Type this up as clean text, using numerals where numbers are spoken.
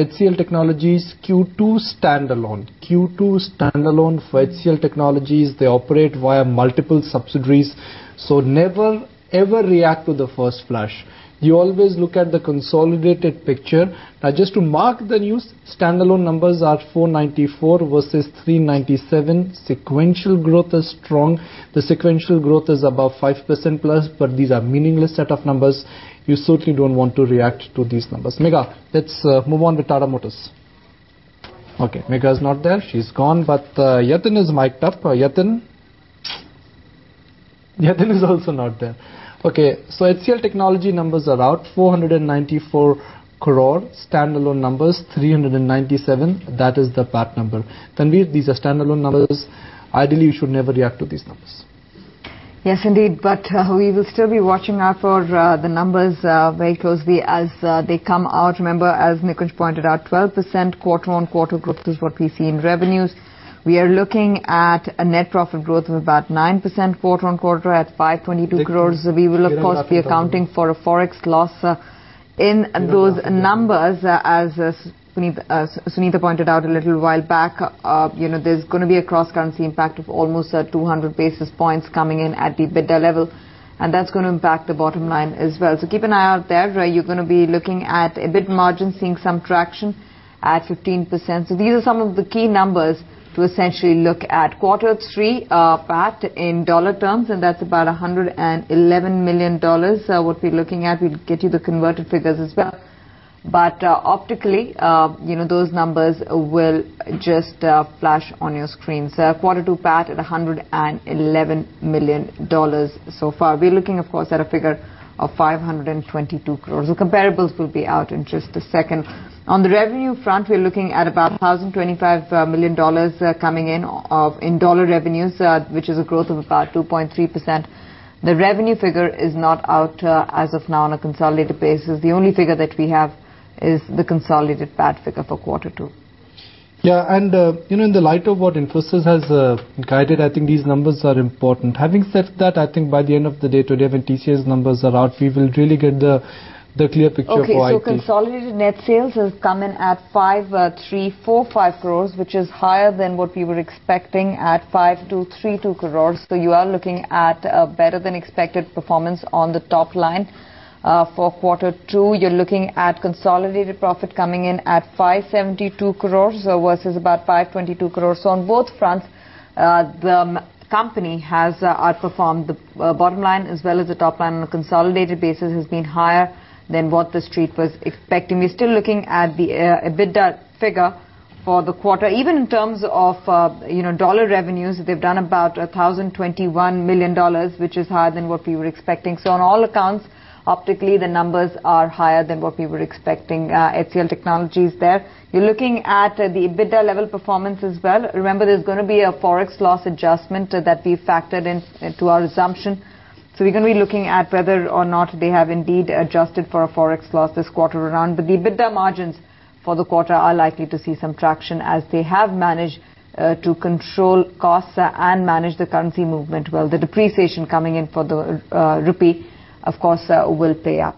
HCL Technologies Q2 standalone. Q2 standalone for HCL Technologies, they operate via multiple subsidiaries. So never ever react to the first flash. You always look at the consolidated picture. Now just to mark the news, standalone numbers are 494 versus 397. Sequential growth is strong. The sequential growth is above 5% plus, but these are meaningless set of numbers. You certainly don't want to react to these numbers. Megha, let's move on with Tata Motors. Okay, Megha is not there. She's gone, but Yatin is mic'd up. Yatin is also not there. Okay, so HCL Technology numbers are out. 494 crore, standalone numbers 397. That is the PAT number. Tanveer, these are standalone numbers. Ideally, you should never react to these numbers. Yes, indeed, but we will still be watching out for the numbers very closely as they come out. Remember, as Nikunj pointed out, 12% quarter-on-quarter growth is what we see in revenues. We are looking at a net profit growth of about 9% quarter-on-quarter at 522 crores. We will, of course, be accounting for a forex loss in those numbers, as Sunita pointed out a little while back. There's going to be a cross-currency impact of almost 200 basis points coming in at the EBITDA level, and that's going to impact the bottom line as well. So keep an eye out there. You're going to be looking at EBIT margin seeing some traction at 15%. So these are some of the key numbers to essentially look at. Q3 PAT in dollar terms, and that's about $111 million. What we're looking at, we'll get you the converted figures as well. But optically, those numbers will just flash on your screens. Q2 PAT at $111 million so far. We're looking, of course, at a figure of 522 crores. The comparables will be out in just a second. On the revenue front, we're looking at about $1,025 million coming in dollar revenues, which is a growth of about 2.3%. The revenue figure is not out as of now on a consolidated basis. The only figure that we have is the consolidated PAT figure for Q2. Yeah, and in the light of what Infosys has guided, I think these numbers are important. Having said that, I think by the end of the day today, when TCS numbers are out, we will really get the clear picture for IT. Okay, so consolidated net sales has come in at 5,345 crores, which is higher than what we were expecting at 5,232 crores. So you are looking at a better than expected performance on the top line. For Q2, you're looking at consolidated profit coming in at 572 crores versus about 522 crores. So on both fronts, the company has outperformed. The bottom line as well as the top line on a consolidated basis has been higher than what the street was expecting. We're still looking at the EBITDA figure for the quarter. Even in terms of dollar revenues, they've done about $1,021 million, which is higher than what we were expecting. So on all accounts, optically, the numbers are higher than what we were expecting. HCL Technologies there. You're looking at the EBITDA level performance as well. Remember, there's going to be a forex loss adjustment that we factored into our assumption. So we're going to be looking at whether or not they have indeed adjusted for a forex loss this quarter around. But the EBITDA margins for the quarter are likely to see some traction as they have managed to control costs and manage the currency movement well. The depreciation coming in for the rupee, of course, will play up.